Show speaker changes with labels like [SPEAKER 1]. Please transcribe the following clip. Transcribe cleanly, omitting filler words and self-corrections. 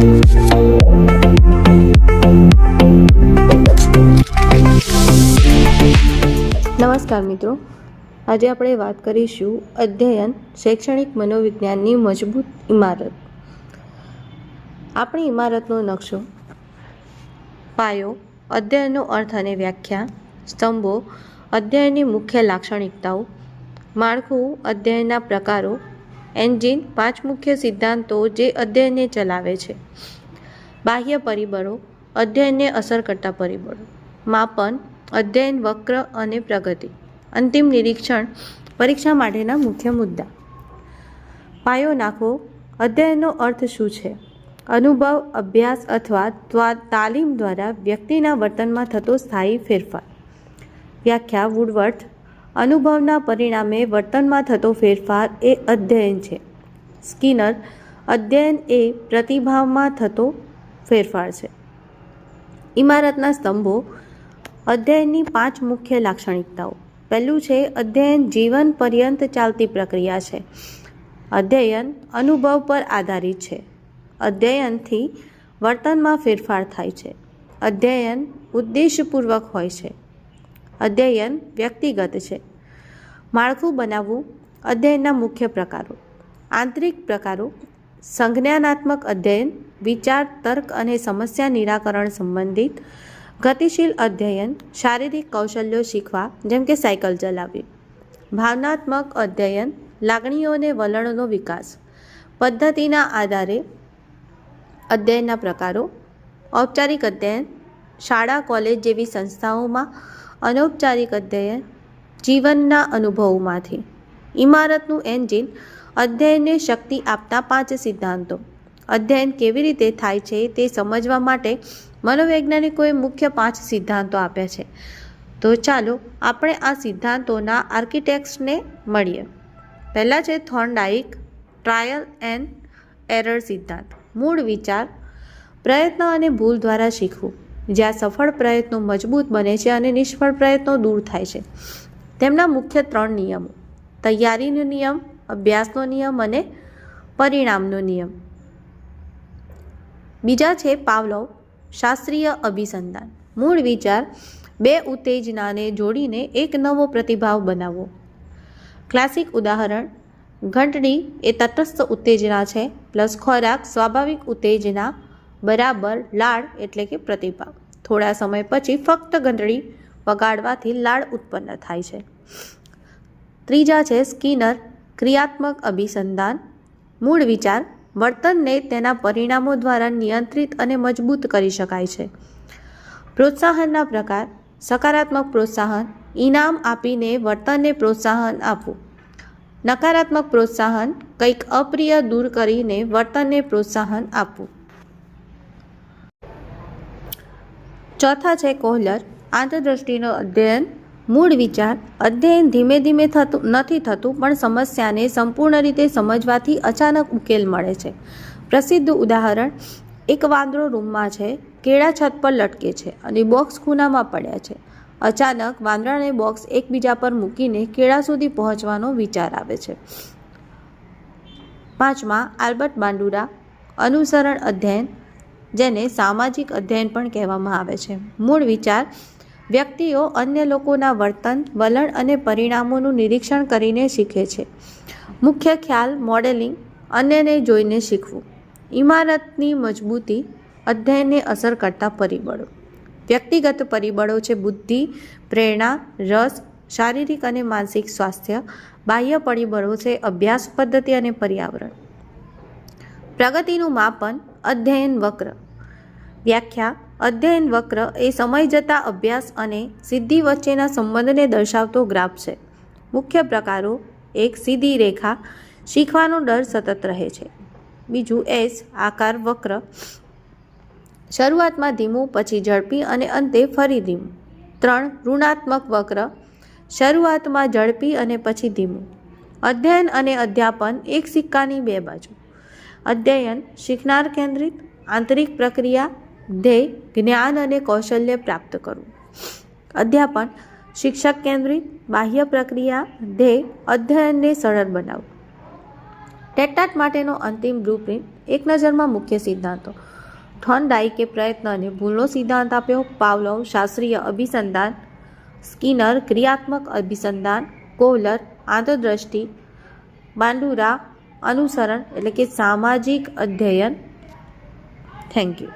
[SPEAKER 1] નમસ્કાર મિત્રો, આજે આપણે વાત કરીશું અધ્યયન શૈક્ષણિક મનોવિજ્ઞાનની મજબૂત ઇમારત. આપણી ઇમારતનો નકશો. પાયો, અધ્યયનનો અર્થ અને વ્યાખ્યા. સ્તંભો, અધ્યયનની મુખ્ય લાક્ષણિકતાઓ. માળખું, અધ્યયનના પ્રકારો. એન્જિન, 5 મુખ્ય સિદ્ધાંતો જે અધ્યયનને ચલાવે છે. બાહ્ય પરિબળો, અધ્યયનને અસર કરતા પરિબળો. માપન, અધ્યયન વક્ર અને પ્રગતિ. અંતિમ નિરીક્ષણ, પરીક્ષા માટેના મુખ્ય મુદ્દા. પાયો નાખવો. અધ્યયનનો અર્થ શું છે? અનુભવ, અભ્યાસ અથવા તાલીમ દ્વારા વ્યક્તિના વર્તનમાં થતો સ્થાયી ફેરફાર. વ્યાખ્યા વુડવર્થ. અનુભવના પરિણામે વર્તનમાં થતો ફેરફાર એ અધ્યયન છે. સ્કિનર. અધ્યયન એ પ્રતિભાવમાં થતો ફેરફાર છે. ઇમારતના સ્તંભો. અધ્યયનની 5 મુખ્ય લાક્ષણિકતાઓ. પહેલું છે, અધ્યયન જીવન પર્યંત ચાલતી પ્રક્રિયા છે. અધ્યયન અનુભવ પર આધારિત છે. અધ્યયનથી વર્તનમાં ફેરફાર થાય છે. અધ્યયન ઉદ્દેશપૂર્વક હોય છે. અધ્યયન વ્યક્તિગત છે. માળખું બનાવવું. અધ્યયનના મુખ્ય પ્રકારો. આંતરિક પ્રકારો. સંજ્ઞાનાત્મક અધ્યયન, વિચાર, તર્ક અને સમસ્યા નિરાકરણ સંબંધિત. ગતિશીલ અધ્યયન, શારીરિક કૌશલ્યો શીખવા, જેમ કે સાયકલ ચલાવવી. ભાવનાત્મક અધ્યયન, લાગણીઓ અને વલણનો વિકાસ. પદ્ધતિના આધારે અધ્યયનના પ્રકારો. ઔપચારિક અધ્યયન, શાળા, કોલેજ જેવી સંસ્થાઓમાં. અનૌપચારિક અધ્યયન, જીવનના અનુભવોમાંથી. ઇમારતનું એન્જિન, અધ્યયનને શક્તિ આપતા 5 સિદ્ધાંતો. અધ્યયન કેવી રીતે થાય છે તે સમજવા માટે મનોવૈજ્ઞાનિકોએ મુખ્ય 5 સિદ્ધાંતો આપ્યા છે. તો ચાલો આપણે આ સિદ્ધાંતોના આર્કિટેક્ટ્સને મળીએ. પહેલા છે થોર્નડાઇક ટ્રાયલ એન્ડ એરર સિદ્ધાંત. મૂળ વિચાર, પ્રયત્ન અને ભૂલ દ્વારા શીખવું. જ્યાં સફળ પ્રયત્નો મજબૂત બને છે અને નિષ્ફળ પ્રયત્નો દૂર થાય છે. તેમના મુખ્ય 3 નિયમો: તૈયારીનો નિયમ, અભ્યાસનો નિયમ અને પરિણામનો નિયમ. બીજા છે પાવલોવ શાસ્ત્રીય અભિસંધાન. મૂળ વિચાર, 2 ઉત્તેજનાને જોડીને એક નવો પ્રતિભાવ બનાવવો. ક્લાસિક ઉદાહરણ, ઘંટડી એ તટસ્થ ઉત્તેજના છે પ્લસ ખોરાક સ્વાભાવિક ઉત્તેજના બરાબર લાળ એટલે કે પ્રતિભાવ. થોડા સમય પછી ફક્ત ઘંટડી વગાડવાથી લાળ ઉત્પન્ન થાય છે. ત્રીજા છે સ્કિનર ક્રિયાત્મક અભિસંધાન. મૂળ વિચાર, વર્તનને તેના પરિણામો દ્વારા નિયંત્રિત અને મજબૂત કરી શકાય છે. પ્રોત્સાહનના પ્રકાર, સકારાત્મક પ્રોત્સાહન, ઇનામ આપીને વર્તનને પ્રોત્સાહન આપવું. નકારાત્મક પ્રોત્સાહન, કંઈક અપ્રિય દૂર કરીને વર્તનને પ્રોત્સાહન આપવું. ચોથા છે કોહલર આંતરદૃષ્ટિનો અધ્યયન. મૂળ વિચાર, અધ્યયન ધીમે ધીમે નથી થતું, પણ સમસ્યાને સંપૂર્ણ રીતે સમજવાથી અચાનક ઉકેલ મળે છે. પ્રસિદ્ધ ઉદાહરણ, એક વાંદરો રૂમમાં છે, કેળા છત પર લટકે છે અને બોક્સ ખૂણામાં પડ્યા છે. અચાનક વાંદરાને બોક્સ એકબીજા પર મૂકીને કેળા સુધી પહોંચવાનો વિચાર આવે છે. 5મા આલ્બર્ટ બાંડુરા અનુસરણ અધ્યયન, જેને સામાજિક અધ્યયન પણ કહેવામાં આવે છે. મૂળ વિચાર, વ્યક્તિઓ અન્ય લોકોના વર્તન, વલણ અને પરિણામોનું નિરીક્ષણ કરીને શીખે છે. મુખ્ય ખ્યાલ મોડેલિંગ, અન્યને જોઈને શીખવું. ઇમારતની મજબૂતી, અધ્યયનને અસર કરતા પરિબળો. વ્યક્તિગત પરિબળો છે બુદ્ધિ, પ્રેરણા, રસ, શારીરિક અને માનસિક સ્વાસ્થ્ય. બાહ્ય પરિબળો છે અભ્યાસ પદ્ધતિ અને પર્યાવરણ. પ્રગતિનું માપન, અધ્યયન વક્ર. વ્યાખ્યા, અધ્યયન વક્ર એ સમય જતાં અભ્યાસ અને સિદ્ધિ વચ્ચેના સંબંધને દર્શાવતો ગ્રાફ છે. મુખ્ય પ્રકારો: 1 સીધી રેખા, શીખવાનો દર સતત રહે છે. બીજું એસ આકાર વક્ર, શરૂઆતમાં ધીમું, પછી ઝડપી અને અંતે ફરી ધીમું. 3 ઋણાત્મક વક્ર, શરૂઆતમાં ઝડપી અને પછી ધીમું. અધ્યયન અને અધ્યાપન એક સિક્કાની 2 બાજુ. અધ્યયન શીખનાર કેન્દ્રિત, આંતરિક પ્રક્રિયા, ધ્યેય જ્ઞાન અને કૌશલ્ય પ્રાપ્ત કરવું. અધ્યાપન શિક્ષક કેન્દ્રિત, બાહ્ય પ્રક્રિયા, ધ્યેય અધ્યયનને સરળ બનાવવું. ટેટાટ માટેનો અંતિમ બ્લુપ્રિન્ટ, એક નજરમાં મુખ્ય સિદ્ધાંતો. થોર્નડાઇકે પ્રયત્ન અને ભૂલનો સિદ્ધાંત આપ્યો. પાવલોવ શાસ્ત્રીય અભિસંધાન, સ્કિનર ક્રિયાત્મક અભિસંધાન, કોહલર આંતરદ્રષ્ટિ, બાંડુરા અનુસરણ એટલે કે સામાજિક અધ્યયન. Thank you.